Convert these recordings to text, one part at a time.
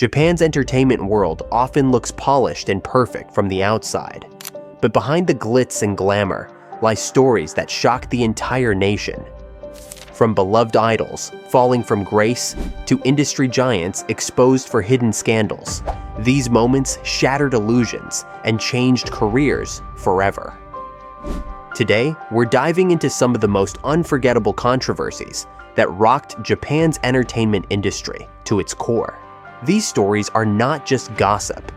Japan's entertainment world often looks polished and perfect from the outside, but behind the glitz and glamour lie stories that shock the entire nation. From beloved idols falling from grace to industry giants exposed for hidden scandals, these moments shattered illusions and changed careers forever. Today, we're diving into some of the most unforgettable controversies that rocked Japan's entertainment industry to its core. These stories are not just gossip.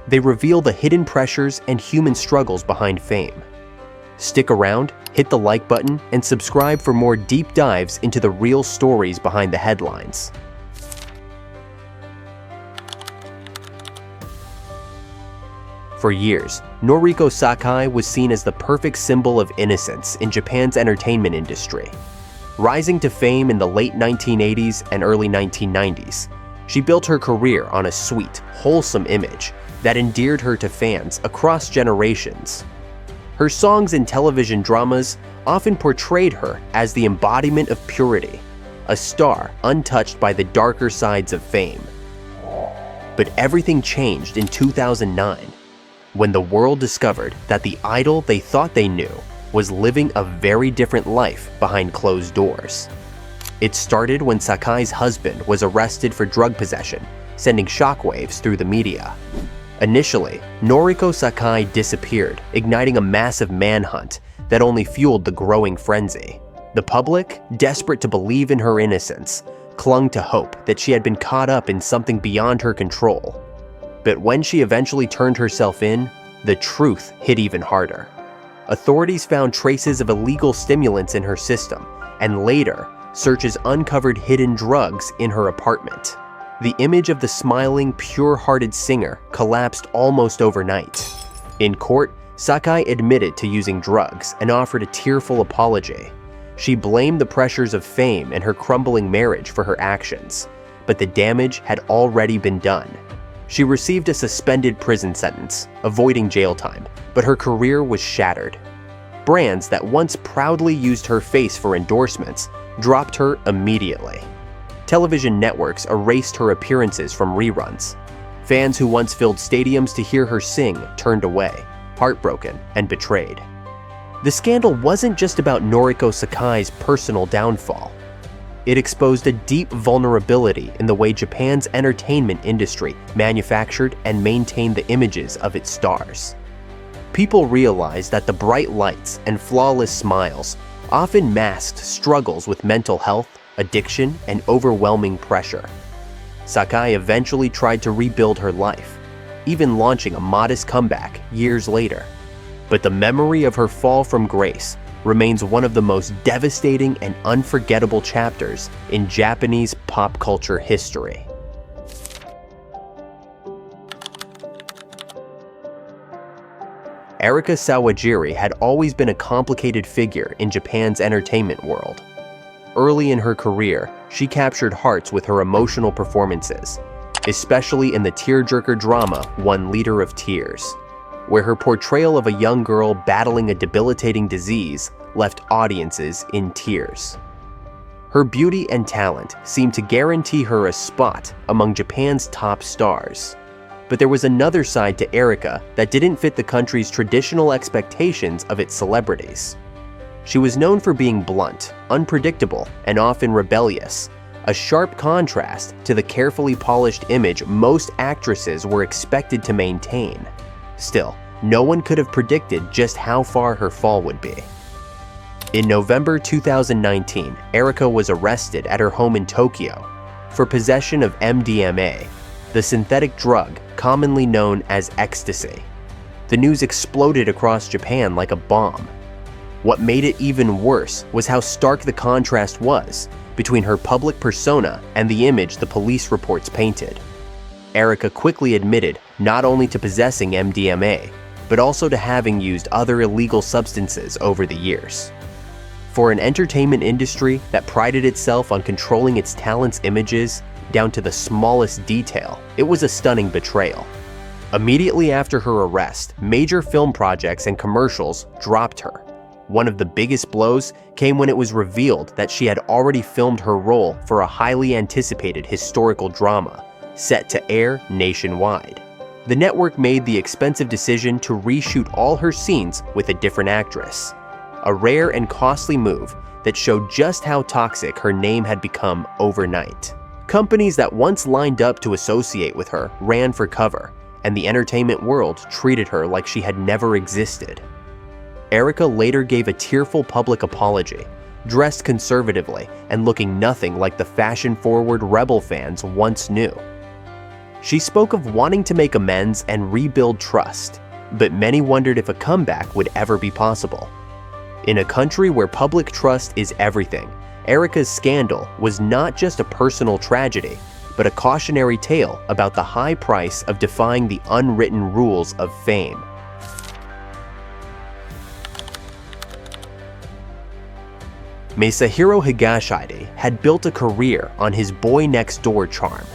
They reveal the hidden pressures and human struggles behind fame. Stick around, hit the like button, and subscribe for more deep dives into the real stories behind the headlines. For years, Norico Sakai was seen as the perfect symbol of innocence in Japan's entertainment industry. Rising to fame in the late 1980s and early 1990s, she built her career on a sweet, wholesome image that endeared her to fans across generations. Her songs and television dramas often portrayed her as the embodiment of purity, a star untouched by the darker sides of fame. But everything changed in 2009, when the world discovered that the idol they thought they knew was living a very different life behind closed doors. It started when Sakai's husband was arrested for drug possession, sending shockwaves through the media. Initially, Norico Sakai disappeared, igniting a massive manhunt that only fueled the growing frenzy. The public, desperate to believe in her innocence, clung to hope that she had been caught up in something beyond her control. But when she eventually turned herself in, the truth hit even harder. Authorities found traces of illegal stimulants in her system, and later, searches uncovered hidden drugs in her apartment. The image of the smiling, pure-hearted singer collapsed almost overnight. In court, Sakai admitted to using drugs and offered a tearful apology. She blamed the pressures of fame and her crumbling marriage for her actions, but the damage had already been done. She received a suspended prison sentence, avoiding jail time, but her career was shattered. Brands that once proudly used her face for endorsements dropped her immediately. Television networks erased her appearances from reruns. Fans who once filled stadiums to hear her sing turned away, heartbroken and betrayed. The scandal wasn't just about Norico Sakai's personal downfall. It exposed a deep vulnerability in the way Japan's entertainment industry manufactured and maintained the images of its stars. People realized that the bright lights and flawless smiles often masked struggles with mental health, addiction, and overwhelming pressure. Sakai eventually tried to rebuild her life, even launching a modest comeback years later. But the memory of her fall from grace remains one of the most devastating and unforgettable chapters in Japanese pop culture history. Erika Sawajiri had always been a complicated figure in Japan's entertainment world. Early in her career, she captured hearts with her emotional performances, especially in the tearjerker drama One Liter of Tears, where her portrayal of a young girl battling a debilitating disease left audiences in tears. Her beauty and talent seemed to guarantee her a spot among Japan's top stars. But there was another side to Erika that didn't fit the country's traditional expectations of its celebrities. She was known for being blunt, unpredictable, and often rebellious, a sharp contrast to the carefully polished image most actresses were expected to maintain. Still, no one could have predicted just how far her fall would be. In November 2019, Erika was arrested at her home in Tokyo for possession of MDMA, the synthetic drug commonly known as ecstasy. The news exploded across Japan like a bomb. What made it even worse was how stark the contrast was between her public persona and the image the police reports painted. Erika quickly admitted not only to possessing MDMA, but also to having used other illegal substances over the years. For an entertainment industry that prided itself on controlling its talents' images down to the smallest detail, it was a stunning betrayal. Immediately after her arrest, major film projects and commercials dropped her. One of the biggest blows came when it was revealed that she had already filmed her role for a highly anticipated historical drama set to air nationwide. The network made the expensive decision to reshoot all her scenes with a different actress, a rare and costly move that showed just how toxic her name had become overnight. Companies that once lined up to associate with her ran for cover, and the entertainment world treated her like she had never existed. Erica later gave a tearful public apology, dressed conservatively and looking nothing like the fashion-forward rebel fans once knew. She spoke of wanting to make amends and rebuild trust, but many wondered if a comeback would ever be possible. In a country where public trust is everything, Erica's scandal was not just a personal tragedy, but a cautionary tale about the high price of defying the unwritten rules of fame. Masahiro Higashide had built a career on his boy-next-door charm.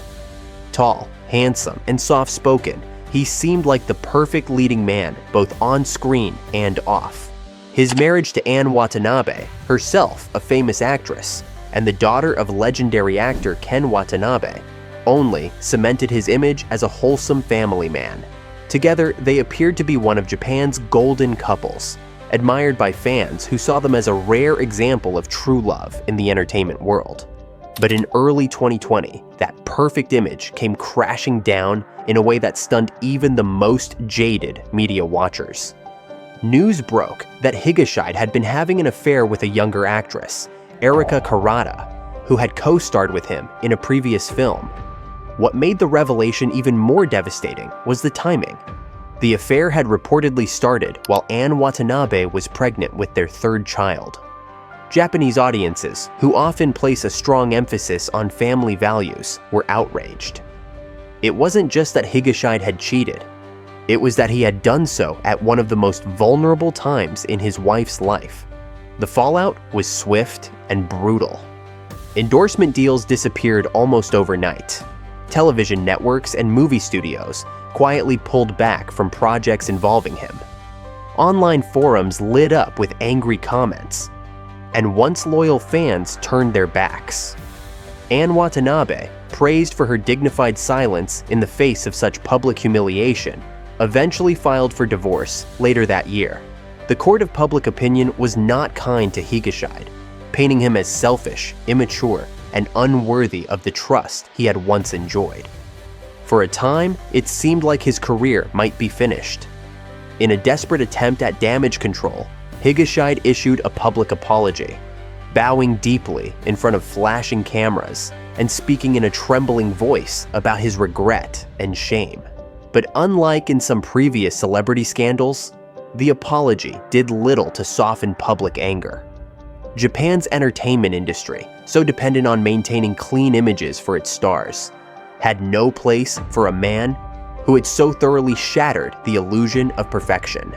Tall, handsome, and soft-spoken, he seemed like the perfect leading man both on screen and off. His marriage to Anne Watanabe, herself a famous actress, and the daughter of legendary actor Ken Watanabe, only cemented his image as a wholesome family man. Together, they appeared to be one of Japan's golden couples, admired by fans who saw them as a rare example of true love in the entertainment world. But in early 2020, that perfect image came crashing down in a way that stunned even the most jaded media watchers. News broke that Higashide had been having an affair with a younger actress, Erika Karada, who had co-starred with him in a previous film. What made the revelation even more devastating was the timing. The affair had reportedly started while Anne Watanabe was pregnant with their third child. Japanese audiences, who often place a strong emphasis on family values, were outraged. It wasn't just that Higashide had cheated. It was that he had done so at one of the most vulnerable times in his wife's life. The fallout was swift and brutal. Endorsement deals disappeared almost overnight. Television networks and movie studios quietly pulled back from projects involving him. Online forums lit up with angry comments, and once loyal fans turned their backs. Anne Watanabe, praised for her dignified silence in the face of such public humiliation, eventually filed for divorce later that year. The court of public opinion was not kind to Higashide, painting him as selfish, immature, and unworthy of the trust he had once enjoyed. For a time, it seemed like his career might be finished. In a desperate attempt at damage control, Higashide issued a public apology, bowing deeply in front of flashing cameras and speaking in a trembling voice about his regret and shame. But unlike in some previous celebrity scandals, the apology did little to soften public anger. Japan's entertainment industry, so dependent on maintaining clean images for its stars, had no place for a man who had so thoroughly shattered the illusion of perfection.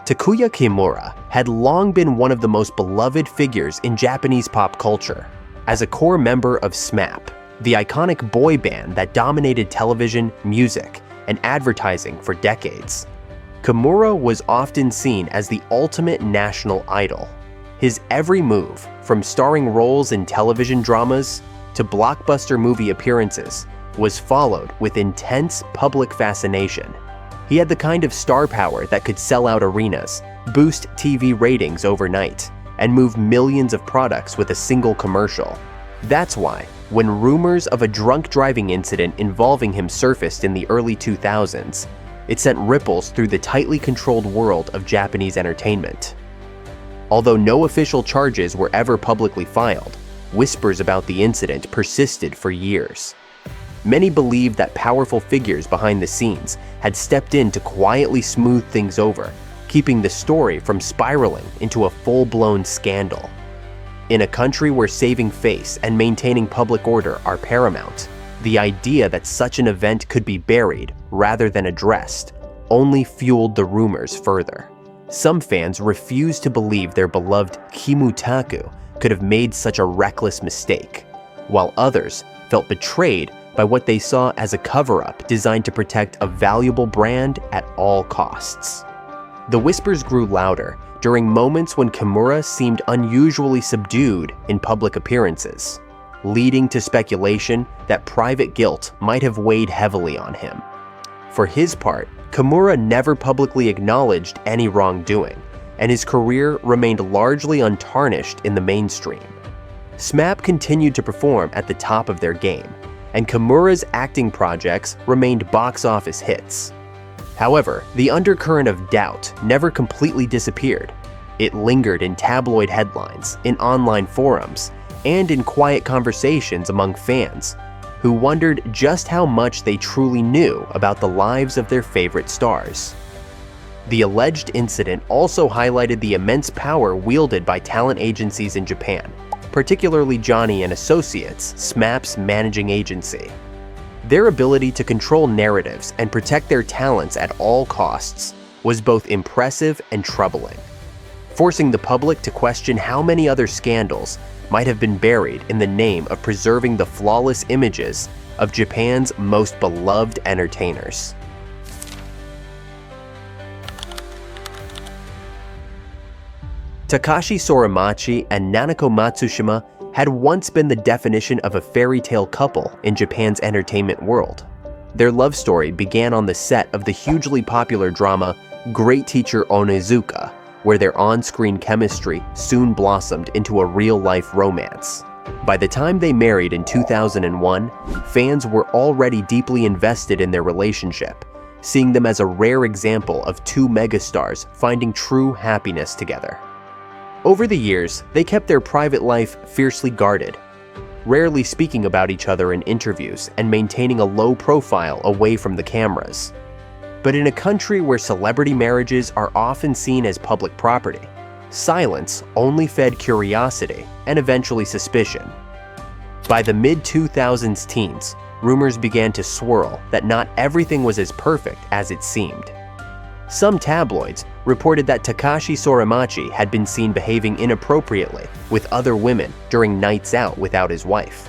Takuya Kimura had long been one of the most beloved figures in Japanese pop culture. As a core member of SMAP, the iconic boy band that dominated television, music, and advertising for decades, Kimura was often seen as the ultimate national idol. His every move, from starring roles in television dramas to blockbuster movie appearances, was followed with intense public fascination. He had the kind of star power that could sell out arenas, boost TV ratings overnight, and move millions of products with a single commercial. That's why, when rumors of a drunk driving incident involving him surfaced in the early 2000s, it sent ripples through the tightly controlled world of Japanese entertainment. Although no official charges were ever publicly filed, whispers about the incident persisted for years. Many believed that powerful figures behind the scenes had stepped in to quietly smooth things over, keeping the story from spiraling into a full-blown scandal. In a country where saving face and maintaining public order are paramount, the idea that such an event could be buried rather than addressed only fueled the rumors further. Some fans refused to believe their beloved Kimutaku could have made such a reckless mistake, while others felt betrayed by what they saw as a cover-up designed to protect a valuable brand at all costs. The whispers grew louder during moments when Kimura seemed unusually subdued in public appearances, leading to speculation that private guilt might have weighed heavily on him. For his part, Kimura never publicly acknowledged any wrongdoing, and his career remained largely untarnished in the mainstream. SMAP continued to perform at the top of their game, and Kimura's acting projects remained box office hits. However, the undercurrent of doubt never completely disappeared. It lingered in tabloid headlines, in online forums, and in quiet conversations among fans, who wondered just how much they truly knew about the lives of their favorite stars. The alleged incident also highlighted the immense power wielded by talent agencies in Japan, particularly Johnny and Associates, SMAP's managing agency. Their ability to control narratives and protect their talents at all costs was both impressive and troubling, forcing the public to question how many other scandals might have been buried in the name of preserving the flawless images of Japan's most beloved entertainers. Tekashi Soramachi and Nanako Matsushima had once been the definition of a fairy tale couple in Japan's entertainment world. Their love story began on the set of the hugely popular drama Great Teacher Onizuka, where their on-screen chemistry soon blossomed into a real-life romance. By the time they married in 2001, fans were already deeply invested in their relationship, seeing them as a rare example of two megastars finding true happiness together. Over the years, they kept their private life fiercely guarded, rarely speaking about each other in interviews and maintaining a low profile away from the cameras. But in a country where celebrity marriages are often seen as public property, silence only fed curiosity and eventually suspicion. By the mid-2000s teens, rumors began to swirl that not everything was as perfect as it seemed. Some tabloids reported that Tekashi Soramachi had been seen behaving inappropriately with other women during nights out without his wife.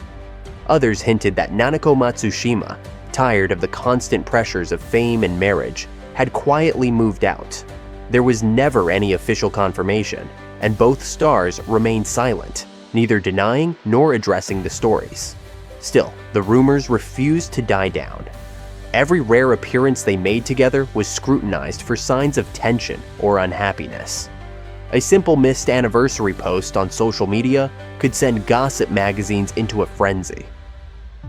Others hinted that Nanako Matsushima, tired of the constant pressures of fame and marriage, had quietly moved out. There was never any official confirmation, and both stars remained silent, neither denying nor addressing the stories. Still, the rumors refused to die down. Every rare appearance they made together was scrutinized for signs of tension or unhappiness. A simple missed anniversary post on social media could send gossip magazines into a frenzy.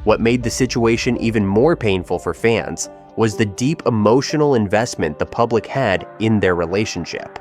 What made the situation even more painful for fans was the deep emotional investment the public had in their relationship.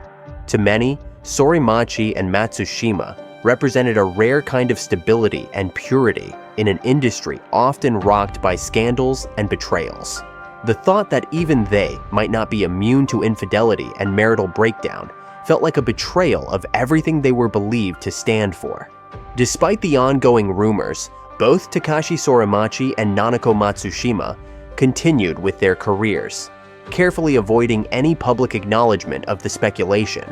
To many, Soramachi and Matsushima represented a rare kind of stability and purity in an industry often rocked by scandals and betrayals. The thought that even they might not be immune to infidelity and marital breakdown felt like a betrayal of everything they were believed to stand for. Despite the ongoing rumors, both Tekashi Soramachi and Nanako Matsushima continued with their careers, carefully avoiding any public acknowledgement of the speculation.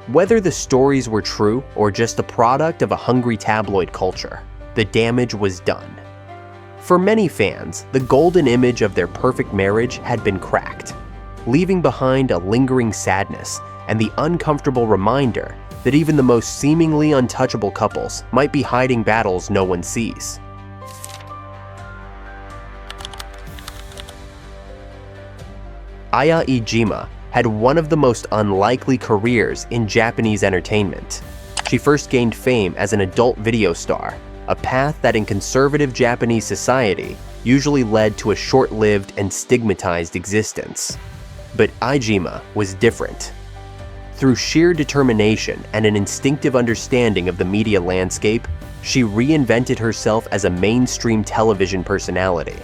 Whether the stories were true or just the product of a hungry tabloid culture, the damage was done. For many fans, the golden image of their perfect marriage had been cracked, leaving behind a lingering sadness and the uncomfortable reminder that even the most seemingly untouchable couples might be hiding battles no one sees. Ayaima had one of the most unlikely careers in Japanese entertainment. She first gained fame as an adult video star, a path that in conservative Japanese society usually led to a short-lived and stigmatized existence. But Ayaima was different. Through sheer determination and an instinctive understanding of the media landscape, she reinvented herself as a mainstream television personality.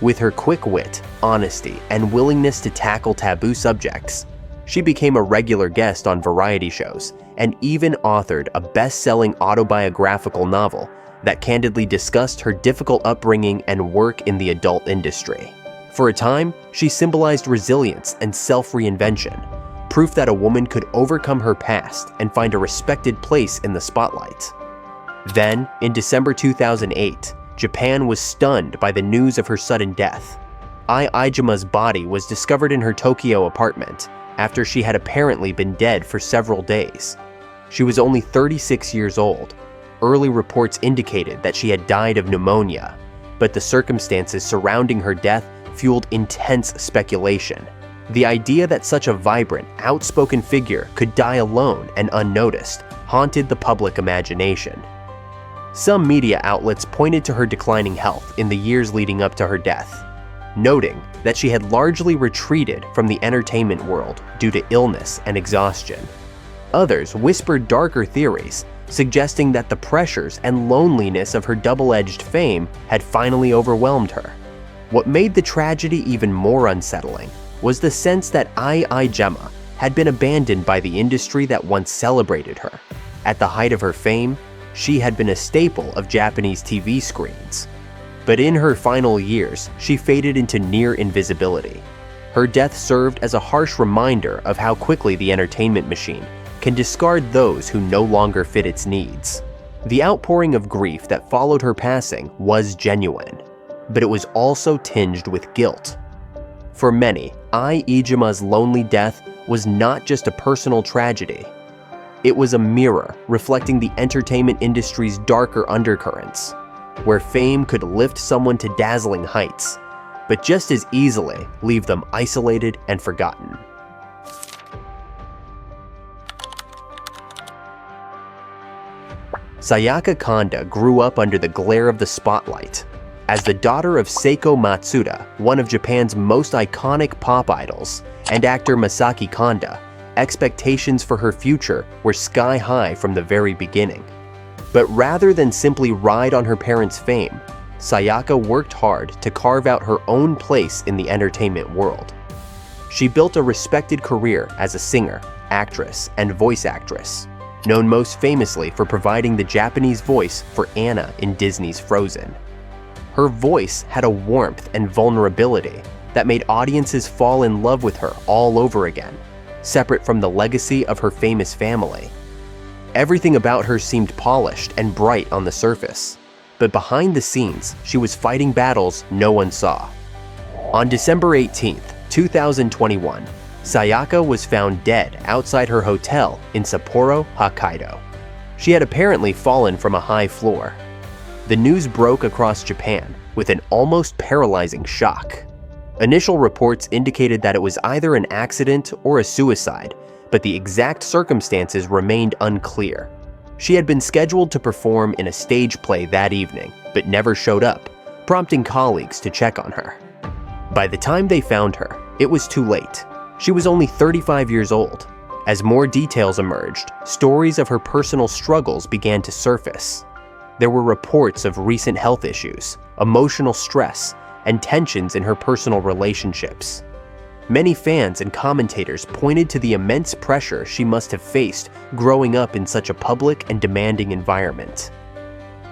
With her quick wit, honesty, and willingness to tackle taboo subjects, she became a regular guest on variety shows and even authored a best-selling autobiographical novel that candidly discussed her difficult upbringing and work in the adult industry. For a time, she symbolized resilience and self-reinvention, proof that a woman could overcome her past and find a respected place in the spotlight. Then, in December 2008, Japan was stunned by the news of her sudden death. Ayaima's body was discovered in her Tokyo apartment, after she had apparently been dead for several days. She was only 36 years old. Early reports indicated that she had died of pneumonia, but the circumstances surrounding her death fueled intense speculation. The idea that such a vibrant, outspoken figure could die alone and unnoticed haunted the public imagination. Some media outlets pointed to her declining health in the years leading up to her death, noting that she had largely retreated from the entertainment world due to illness and exhaustion. Others whispered darker theories, suggesting that the pressures and loneliness of her double-edged fame had finally overwhelmed her. What made the tragedy even more unsettling was the sense that Ayaima had been abandoned by the industry that once celebrated her. At the height of her fame, she had been a staple of Japanese TV screens. But in her final years, she faded into near invisibility. Her death served as a harsh reminder of how quickly the entertainment machine can discard those who no longer fit its needs. The outpouring of grief that followed her passing was genuine, but it was also tinged with guilt. For many, Ayajima's lonely death was not just a personal tragedy. It was a mirror reflecting the entertainment industry's darker undercurrents, where fame could lift someone to dazzling heights, but just as easily leave them isolated and forgotten. Saiaka Kanda grew up under the glare of the spotlight. As the daughter of Seiko Matsuda, one of Japan's most iconic pop idols, and actor Masaki Kanda, expectations for her future were sky high from the very beginning. But rather than simply ride on her parents' fame, Saiaka worked hard to carve out her own place in the entertainment world. She built a respected career as a singer, actress, and voice actress, known most famously for providing the Japanese voice for Anna in Disney's Frozen. Her voice had a warmth and vulnerability that made audiences fall in love with her all over again, separate from the legacy of her famous family. Everything about her seemed polished and bright on the surface, but behind the scenes, she was fighting battles no one saw. On December 18, 2021, Saiaka was found dead outside her hotel in Sapporo, Hokkaido. She had apparently fallen from a high floor. The news broke across Japan with an almost paralyzing shock. Initial reports indicated that it was either an accident or a suicide, but the exact circumstances remained unclear. She had been scheduled to perform in a stage play that evening, but never showed up, prompting colleagues to check on her. By the time they found her, it was too late. She was only 35 years old. As more details emerged, stories of her personal struggles began to surface. There were reports of recent health issues, emotional stress, and tensions in her personal relationships. Many fans and commentators pointed to the immense pressure she must have faced growing up in such a public and demanding environment.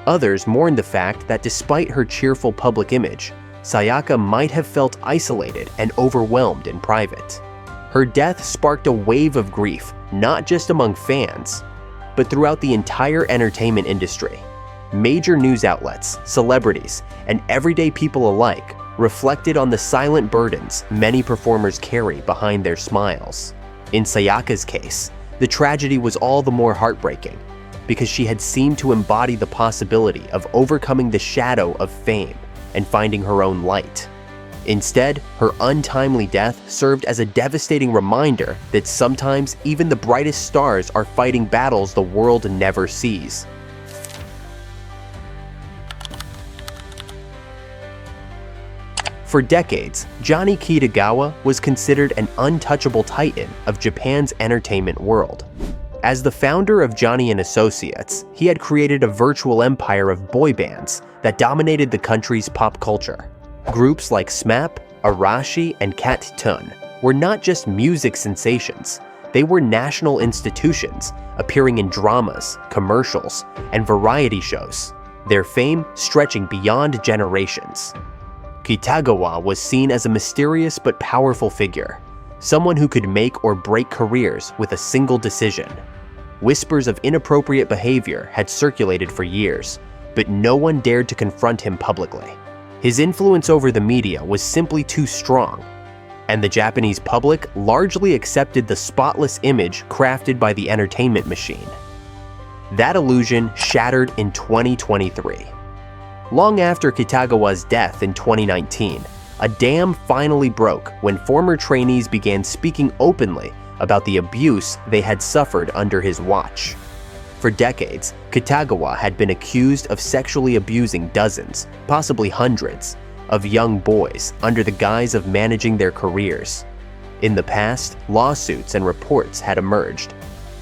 Others mourned the fact that despite her cheerful public image, Saiaka might have felt isolated and overwhelmed in private. Her death sparked a wave of grief, not just among fans, but throughout the entire entertainment industry. Major news outlets, celebrities, and everyday people alike reflected on the silent burdens many performers carry behind their smiles. In Sayaka's case, the tragedy was all the more heartbreaking because she had seemed to embody the possibility of overcoming the shadow of fame and finding her own light. Instead, her untimely death served as a devastating reminder that sometimes even the brightest stars are fighting battles the world never sees. For decades, Johnny Kitagawa was considered an untouchable titan of Japan's entertainment world. As the founder of Johnny & Associates, he had created a virtual empire of boy bands that dominated the country's pop culture. Groups like SMAP, Arashi, and Cat Tun were not just music sensations, they were national institutions, appearing in dramas, commercials, and variety shows, their fame stretching beyond generations. Kitagawa was seen as a mysterious but powerful figure, someone who could make or break careers with a single decision. Whispers of inappropriate behavior had circulated for years, but no one dared to confront him publicly. His influence over the media was simply too strong. and the Japanese public largely accepted the spotless image crafted by the entertainment machine. That illusion shattered in 2023. Long after Kitagawa's death in 2019, a dam finally broke when former trainees began speaking openly about the abuse they had suffered under his watch. For decades, Kitagawa had been accused of sexually abusing dozens, possibly hundreds, of young boys under the guise of managing their careers. In the past, lawsuits and reports had emerged,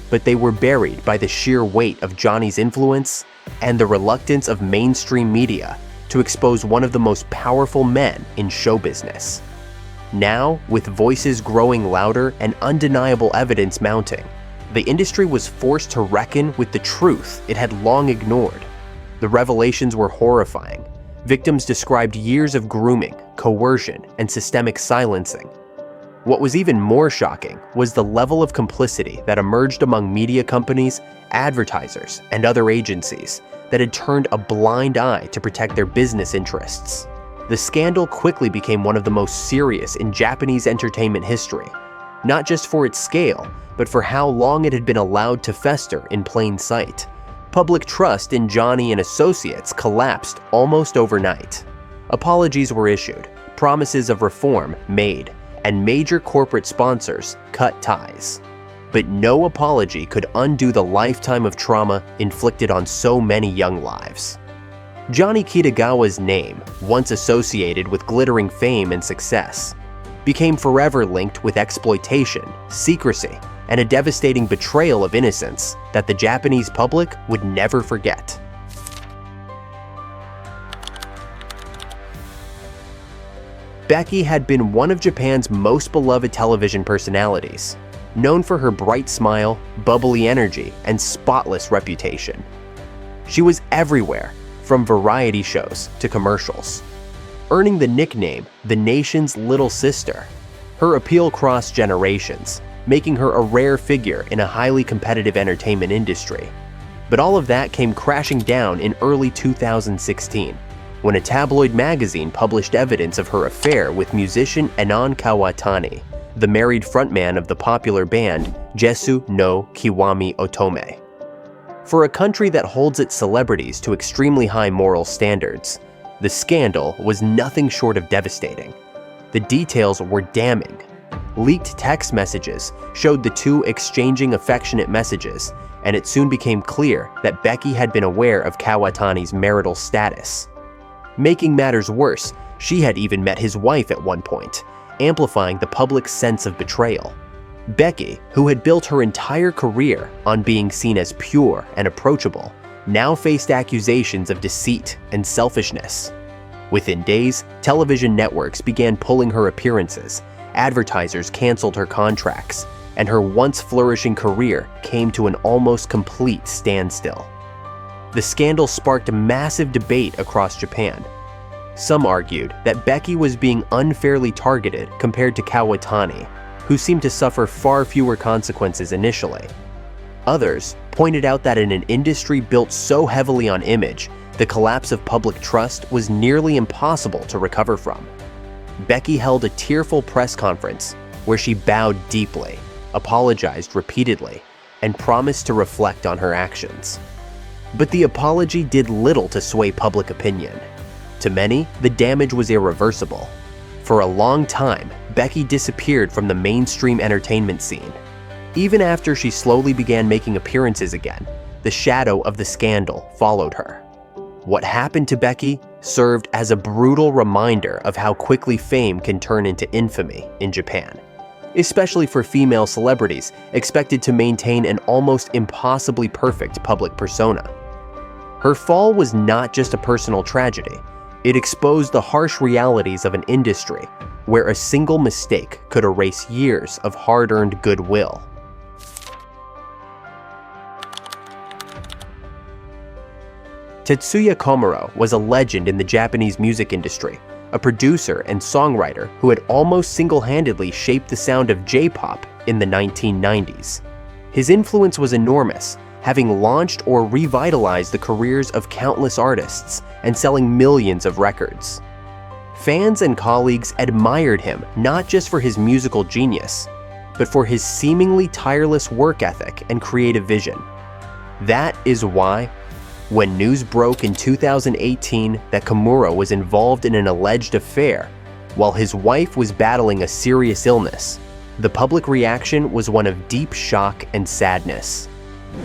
but they were buried by the sheer weight of Johnny's influence and the reluctance of mainstream media to expose one of the most powerful men in show business. Now, with voices growing louder and undeniable evidence mounting, the industry was forced to reckon with the truth it had long ignored. The revelations were horrifying. Victims described years of grooming, coercion, and systemic silencing. What was even more shocking was the level of complicity that emerged among media companies, advertisers, and other agencies that had turned a blind eye to protect their business interests. The scandal quickly became one of the most serious in Japanese entertainment history, not just for its scale, but for how long it had been allowed to fester in plain sight. Public trust in Johnny and Associates collapsed almost overnight. Apologies were issued, promises of reform made, and major corporate sponsors cut ties. But no apology could undo the lifetime of trauma inflicted on so many young lives. Johnny Kitagawa's name, once associated with glittering fame and success, became forever linked with exploitation, secrecy, and a devastating betrayal of innocence that the Japanese public would never forget. Becky had been one of Japan's most beloved television personalities, known for her bright smile, bubbly energy, and spotless reputation. She was everywhere, from variety shows to commercials, earning the nickname the nation's little sister. Her appeal crossed generations, making her a rare figure in a highly competitive entertainment industry. But all of that came crashing down in early 2016, when a tabloid magazine published evidence of her affair with musician Enon Kawatani, the married frontman of the popular band Jesu no Kiwami Otome. For a country that holds its celebrities to extremely high moral standards, the scandal was nothing short of devastating. The details were damning. Leaked text messages showed the two exchanging affectionate messages, and it soon became clear that Becky had been aware of Kawatani's marital status. Making matters worse, she had even met his wife at one point, amplifying the public's sense of betrayal. Becky, who had built her entire career on being seen as pure and approachable, now faced accusations of deceit and selfishness. Within days, television networks began pulling her appearances, advertisers canceled her contracts, and her once flourishing career came to an almost complete standstill. The scandal sparked a massive debate across Japan. Some argued that Becky was being unfairly targeted compared to Kawatani, who seemed to suffer far fewer consequences initially. Others pointed out that in an industry built so heavily on image, the collapse of public trust was nearly impossible to recover from. Becky held a tearful press conference where she bowed deeply, apologized repeatedly, and promised to reflect on her actions. But the apology did little to sway public opinion. To many, the damage was irreversible. For a long time, Becky disappeared from the mainstream entertainment scene. Even after she slowly began making appearances again, the shadow of the scandal followed her. What happened to Becky served as a brutal reminder of how quickly fame can turn into infamy in Japan, especially for female celebrities expected to maintain an almost impossibly perfect public persona. Her fall was not just a personal tragedy. It exposed the harsh realities of an industry where a single mistake could erase years of hard-earned goodwill. Tetssuya Komo was a legend in the Japanese music industry, a producer and songwriter who had almost single-handedly shaped the sound of J-pop in the 1990s. His influence was enormous, having launched or revitalized the careers of countless artists and selling millions of records. Fans and colleagues admired him not just for his musical genius, but for his seemingly tireless work ethic and creative vision. That is why, when news broke in 2018 that Kimura was involved in an alleged affair while his wife was battling a serious illness, the public reaction was one of deep shock and sadness.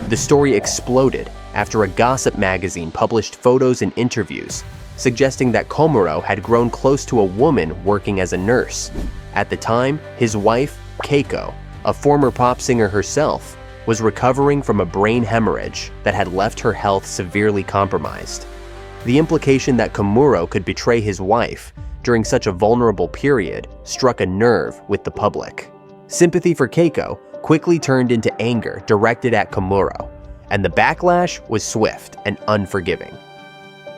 The story exploded after a gossip magazine published photos and interviews suggesting that Kimura had grown close to a woman working as a nurse. At the time, his wife, Keiko, a former pop singer herself, was recovering from a brain hemorrhage that had left her health severely compromised. The implication that Kimura could betray his wife during such a vulnerable period struck a nerve with the public. Sympathy for Keiko quickly turned into anger directed at Kimura, and the backlash was swift and unforgiving.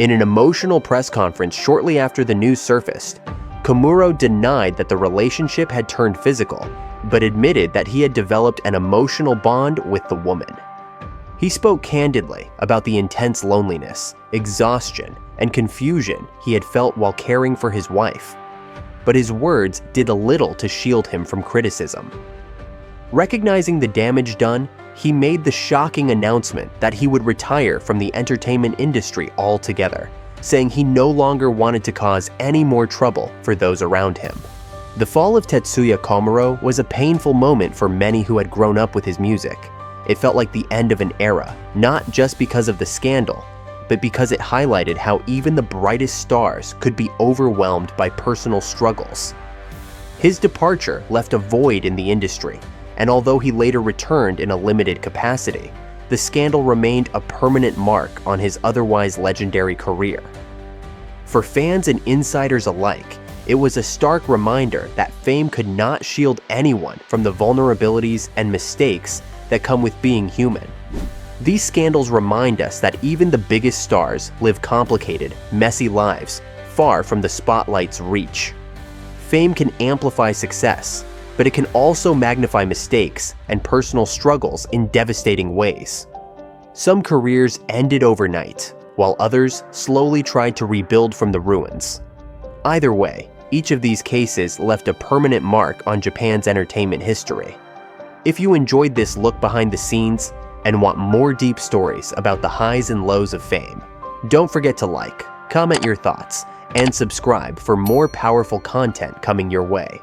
In an emotional press conference shortly after the news surfaced, Kimura denied that the relationship had turned physical, but admitted that he had developed an emotional bond with the woman. He spoke candidly about the intense loneliness, exhaustion, and confusion he had felt while caring for his wife, but his words did a little to shield him from criticism. Recognizing the damage done, he made the shocking announcement that he would retire from the entertainment industry altogether, saying he no longer wanted to cause any more trouble for those around him. The fall of Tetssuya Komo was a painful moment for many who had grown up with his music. It felt like the end of an era, not just because of the scandal, but because it highlighted how even the brightest stars could be overwhelmed by personal struggles. His departure left a void in the industry, and although he later returned in a limited capacity, the scandal remained a permanent mark on his otherwise legendary career. For fans and insiders alike, it was a stark reminder that fame could not shield anyone from the vulnerabilities and mistakes that come with being human. These scandals remind us that even the biggest stars live complicated, messy lives far from the spotlight's reach. Fame can amplify success, but it can also magnify mistakes and personal struggles in devastating ways. Some careers ended overnight, while others slowly tried to rebuild from the ruins. Either way, each of these cases left a permanent mark on Japan's entertainment history. If you enjoyed this look behind the scenes and want more deep stories about the highs and lows of fame, don't forget to like, comment your thoughts, and subscribe for more powerful content coming your way.